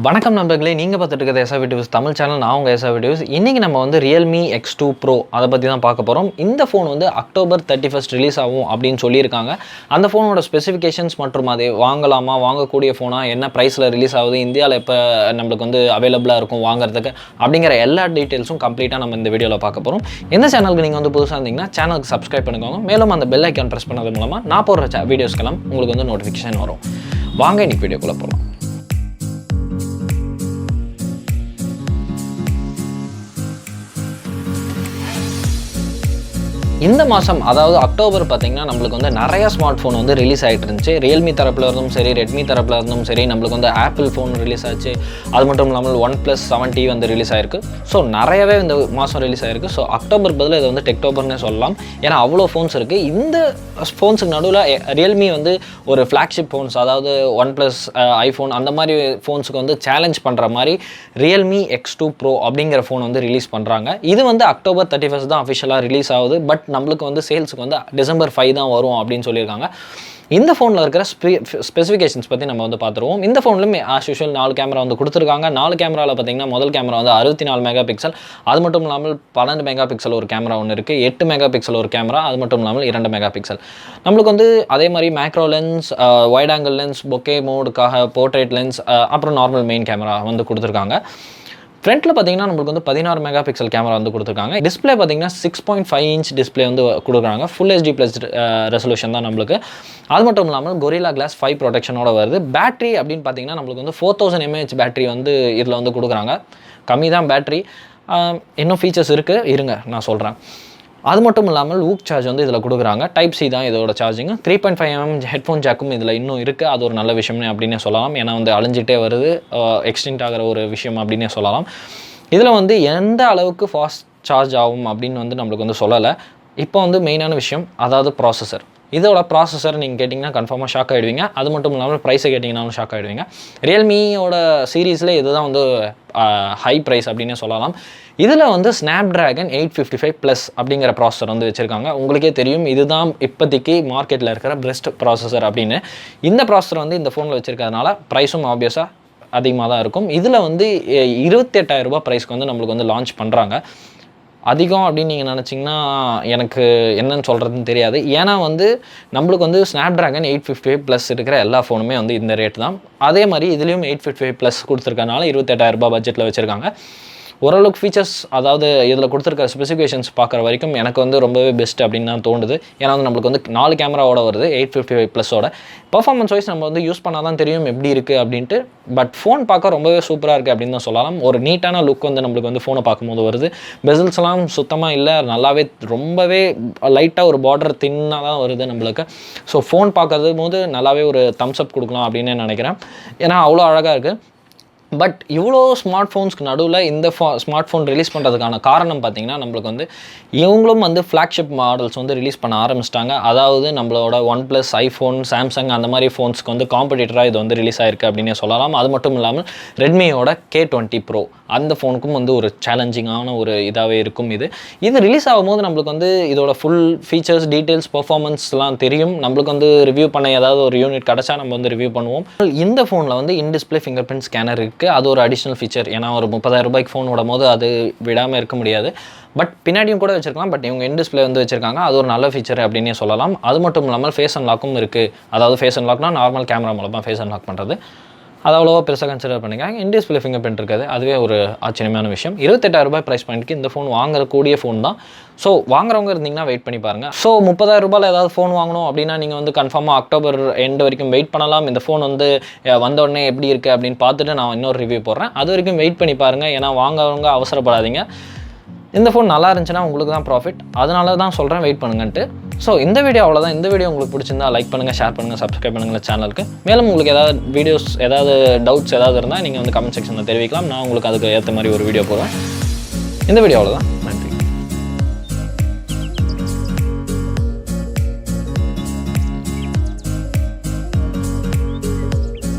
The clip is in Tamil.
வணக்கம் நண்பர்களே, நீங்கள் பார்த்துட்டு இருக்கிறது SRVTWIZ தமிழ் சேனல். நான் உங்கள் SRVTWIZ. இன்றைக்கி நம்ம வந்து Realme X2 Pro அதை பற்றி தான் பார்க்க போகிறோம். இந்த ஃபோன் வந்து October 31 ரிலீஸ் ஆகும் அப்படின்னு சொல்லியிருக்காங்க. அந்த ஃபோனோட ஸ்பெசிஃபிகேஷன்ஸ் மற்றும் அதை வாங்கலாமா, வாங்கக்கூடிய ஃபோனாக, என்ன ப்ரைஸில் ரிலீஸ் ஆகுது, இந்தியாவில் எப்போ நம்மளுக்கு வந்து அவைலபிளாக இருக்கும் வாங்குறதுக்கு அப்படிங்கிற எல்லா டீட்டெயில்ஸும் கம்ப்ளீட்டாக நம்ம இந்த வீடியோவில் பார்க்க போகிறோம். எந்த சேனலுக்கு நீங்கள் வந்து புதுசாக இருந்தீங்கன்னா சேனலுக்கு சப்ஸ்கிரைப் பண்ணிக்கோங்க. மேலும் அந்த பெல் ஐக்கான் ப்ரெஸ் பண்ணது மூலமாக நான் போடுற வீடியோஸ்க்கெல்லாம் உங்களுக்கு வந்து நோட்டிஃபிகேஷன் வரும். வாங்க இன்னைக்கு வீடியோக்குள்ளே போகலாம். இந்த மாதம் அதாவது அக்டோபர் பார்த்திங்கன்னா நம்மளுக்கு வந்து நிறைய ஸ்மார்ட் ஃபோன் வந்து ரிலீஸ் ஆகிட்டு இருந்துச்சு. ரியல்மி தரப்பில் இருந்தும் சரி, ரெட்மி தரப்பில் இருந்தும் சரி, நம்மளுக்கு வந்து ஆப்பிள் ஃபோன் ரிலீஸ் ஆச்சு. அது மட்டும் இல்லாமல் OnePlus 7T வந்து ரிலீஸ் ஆயிருக்கு. ஸோ நிறையவே இந்த மாதம் ரிலீஸ் ஆயிருக்கு. ஸோ அக்டோபர் பதில் இதை வந்து டெக்டோபர்னே சொல்லலாம். ஏன்னா அவ்வளோ ஃபோன்ஸ் இருக்குது. இந்த ஃபோன்ஸுக்கு நடுவில் ரியல்மி வந்து ஒரு ஃப்ளாக்ஷிப் ஃபோன்ஸ், அதாவது OnePlus, ஐஃபோன் அந்த மாதிரி ஃபோன்ஸுக்கு வந்து சேலஞ்ச் பண்ணுற மாதிரி Realme X2 Pro அப்படிங்கிற ஃபோன் வந்து ரிலீஸ் பண்ணுறாங்க. இது வந்து October 31 தான் அஃபிஷியலாக ரிலீஸ் ஆகுது. பட் நம்மளுக்கு வந்து சேல்ஸுக்கு வந்து December 5 தான் வரும் அப்படின்னு சொல்லியிருக்காங்க. இந்த ஃபோனில் இருக்கிற ஸ்பெசிஃபிகேஷன்ஸ் பற்றி நம்ம வந்து பார்த்துருவோம். இந்த ஃபோன்லையும் ஆஸ் யூஷுவல் 4 கேமரா வந்து கொடுத்துருக்காங்க. 4 கேமராவில் பார்த்தீங்கன்னா முதல் கேமரா வந்து 64 மெகா பிக்சல். அது மட்டும் இல்லாமல் 12 மெகா பிக்சல் ஒரு கேமரா ஒன்று இருக்குது. 8 மெகா பிக்சல் ஒரு கேமரா. அது மட்டும் இல்லாமல் 2 மெகா பிக்சல். நம்மளுக்கு வந்து அதே மாதிரி macro lens, wide angle lens, bokeh மோடுக்காக போர்ட்ரேட் லென்ஸ், அப்புறம் நார்மல் மெயின் கேமரா வந்து கொடுத்துருக்காங்க. ஃப்ரண்ட்டில் பார்த்தீங்கன்னா நம்மளுக்கு வந்து 16 மெகா பிக்சல் கேமரா வந்து கொடுத்துருக்காங்க. டிஸ்பிளே பார்த்தீங்கன்னா 6.5 இன்ச் டிஸ்பிளே வந்து கொடுக்குறாங்க. ஃபுல் HD ப்ளஸ் ரெசல்யூஷன் தான் நம்மளுக்கு. அது மட்டும் இல்லாமல் Gorilla Glass 5 ப்ரொடெக்ஷனோட வருது. பேட்டரி அப்படின்னு பார்த்தீங்கன்னா நம்மளுக்கு வந்து 4000 mAh பேட்டரி வந்து இதில் வந்து கொடுக்குறாங்க. கம்மி தான் பேட்டரி. இன்னும் ஃபீச்சர்ஸ் இருக்குது, இருங்க நான் சொல்கிறேன். அது மட்டும் இல்லாமல் ஊக் சார்ஜ் வந்து இதில் கொடுக்குறாங்க. Type-C தான் இதோட சார்ஜிங். 3.5mm ஹெட்ஃபோன் ஜாக்கும் இதில் இன்னும் இருக்குது. அது ஒரு நல்ல விஷயம்னு அப்படின்னே சொல்லலாம். ஏன்னா வந்து அழிஞ்சிட்டே வருது, எக்ஸ்டெண்ட் ஆகிற ஒரு விஷயம் அப்படின்னே சொல்லலாம். இதில் வந்து எந்த அளவுக்கு ஃபாஸ்ட் சார்ஜ் ஆகும் அப்படின்னு வந்து நம்மளுக்கு வந்து சொல்லலை. இப்போ வந்து மெயினான விஷயம், அதாவது ப்ராசஸர். இதோட ப்ராசஸர் நீங்கள் கேட்டிங்கன்னா கன்ஃபார்மாக ஷாக் ஆகிடுவீங்க. அது மட்டும் இல்லாமல் ப்ரைஸை கேட்டிங்கனாலும் ஷாக் ஆகிடுவீங்க. ரியல்மியோட சீரீஸில் இதுதான் வந்து ஹை ப்ரைஸ் அப்படின்னே சொல்லலாம். இதில் வந்து Snapdragon 855+ அப்படிங்கிற ப்ராசஸர் வந்து வச்சுருக்காங்க. உங்களுக்கே தெரியும், இதுதான் இப்போதைக்கு மார்க்கெட்டில் இருக்கிற பெஸ்ட் ப்ராசஸர் அப்படின்னு. இந்த ப்ராசஸர் வந்து இந்த ஃபோனில் வச்சுருக்கிறதுனால ப்ரைஸும் ஆப்வியஸாக அதிகமாக தான் இருக்கும். இதில் வந்து 28,000 ரூபாய் ப்ரைஸ்க்கு வந்து நம்மளுக்கு வந்து லான்ச் பண்ணுறாங்க. அதிகம் அப்படின்னு நீங்கள் நினச்சிங்கன்னா எனக்கு என்னன்னு சொல்கிறதுன்னு தெரியாது. ஏன்னா வந்து நம்மளுக்கு வந்து Snapdragon 855+ இருக்கிற எல்லா ஃபோனுமே வந்து இந்த ரேட் தான். அதே மாதிரி இதுலேயும் 855+ கொடுத்துருக்கனால 28,000 ரூபாய் பட்ஜெட்டில் வச்சுருக்காங்க. ஓரளவுக்கு ஃபீச்சர்ஸ், அதாவது இதில் கொடுத்துருக்க ஸ்பெசிஃபிகேஷன்ஸ் பார்க்குற வரைக்கும் எனக்கு வந்து ரொம்பவே பெஸ்ட் அப்படின்னு தான் தோணுது. ஏன்னா வந்து நம்மளுக்கு வந்து 4 கேமராவோட வருது 855+ஓட. பர்ஃபார்மன்ஸ் வைஸ் நம்ம வந்து யூஸ் பண்ணால் தான் தெரியும் எப்படி இருக்குது அப்படின்ட்டு. பட் ஃபோன் பார்க்க ரொம்பவே சூப்பராக இருக்குது அப்படின்னு தான் சொல்லலாம். ஒரு நீட்டான லுக் வந்து நம்மளுக்கு வந்து ஃபோனை பார்க்கும்போது வருது. பெசல்ஸ்லாம் சுத்தமாக இல்லை, நல்லாவே ரொம்பவே லைட்டாக ஒரு பார்டர் தின்னாக தான் வருது நம்மளுக்கு. ஸோ ஃபோன் பார்க்கறது போது நல்லாவே ஒரு தம்ஸ் அப் கொடுக்கலாம் அப்படின்னு நினைக்கிறேன். ஏன்னா அவ்வளோ அழகாக இருக்குது. பட் இவ்வளோ ஸ்மார்ட் ஃபோன்ஸ்க்கு நடுவில் இந்த ஸ்மார்ட் ஃபோன் ரிலீஸ் பண்ணுறதுக்கான காரணம் பார்த்திங்கன்னா நம்மளுக்கு வந்து இவங்களும் வந்து ஃப்ளாக்ஷிப் மாடல்ஸ் வந்து ரிலீஸ் பண்ண ஆரம்பிச்சிட்டாங்க. அதாவது நம்மளோட OnePlus, ஐஃபோன், சாம்சங் அந்த மாதிரி ஃபோன்ஸ்க்கு வந்து காம்படிட்டராக இது வந்து ரிலீஸ் ஆயிருக்கு அப்படின்னே சொல்லலாம். அது மட்டும் இல்லாமல் ரெட்மியோட K20 Pro அந்த ஃபோனுக்கும் வந்து ஒரு சேலஞ்சிங்கான ஒரு இதாகவே இருக்கும். இது ரிலீஸ் ஆகும்போது நம்மளுக்கு வந்து இதோட ஃபுல் ஃபீச்சர்ஸ், டீட்டெயில்ஸ், பர்ஃபார்மன்ஸ்லாம் தெரியும். நம்மளுக்கு வந்து ரிவ்யூ பண்ண ஏதாவது ஒரு யூனிட் கிடச்சா நம்ம வந்து ரிவ்யூ பண்ணுவோம். இந்த ஃபோனில் வந்து in display finger print scanner இருக்குது. அது ஒரு அடிஷ்னல் ஃபீச்சர். ஏன்னா ஒரு 30,000 ரூபாய்க்கு ஃபோன் விடும் போது அது விடாமல் இருக்க முடியாது. பட் பின்னாடியும் கூட வச்சிருக்கலாம். பட் இவங்க இன் டிஸ்பிளே வந்து வச்சிருக்காங்க. அது ஒரு நல்ல ஃபீச்சர் அப்படின்னே சொல்லலாம். அது மட்டும் இல்லாமல் ஃபேஸ் அன்லாக்கும் இருக்குது. அதாவது ஃபேஸ் அன்லாக்னா நார்மல் கேமரா மூலமாக ஃபேஸ் அன்லாக் பண்ணுறது. அது அவ்வளோவா பெருசாக கன்சிடர் பண்ணிக்காங்க. இன் டிஸ்பிளே ஃபிங்கர் பிரிண்ட் இருக்குது. அதுவே ஒரு ஆச்சரியமான விஷயம். 28,000 ரூபாய் ப்ரைஸ் பாயிண்ட்க்கு இந்த ஃபோன் வாங்கக்கூடிய ஃபோன் தான். ஸோ வாங்குறவங்க இருந்தீங்கன்னா வெயிட் பண்ணி பாருங்கள். ஸோ 30,000 ரூபாயில் ஏதாவது ஃபோன் வாங்கணும் அப்படின்னா நீங்கள் வந்து கன்ஃபார்மாக அக்டோபர் எண்ட் வரைக்கும் வெயிட் பண்ணலாம். இந்த ஃபோன் வந்து வந்தோடனே எப்படி இருக்குது அப்படின்னு பார்த்துட்டு நான் இன்னொரு ரிவ்யூ போடுறேன். அது வரைக்கும் வெயிட் பண்ணி பாருங்கள். ஏன்னா வாங்குறவங்க அவசரப்படாதீங்க. இந்த ஃபோன் நல்லா இருந்துச்சுன்னா உங்களுக்கு தான் ப்ராஃபிட். அதனால தான் சொல்கிறேன் வெயிட் பண்ணுங்கன்ட்டு. ஸோ இந்த வீடியோ அவ்வளோதான். இந்த வீடியோ உங்களுக்கு பிடிச்சிருந்தா லைக் பண்ணுங்கள், ஷேர் பண்ணுங்கள், சப்ஸ்கிரைப் பண்ணுங்கள் சேனலுக்கு. மேலும் உங்களுக்கு ஏதாவது வீடியோஸ், ஏதாவது டவுட்ஸ் ஏதாவது இருந்தால் நீங்கள் வந்து கமெண்ட் செக்ஷனில் தெரிவிக்கலாம். நான் உங்களுக்கு அதுக்கு ஏற்ற மாதிரி ஒரு வீடியோ போடுவேன். இந்த வீடியோ அவ்வளோதான்.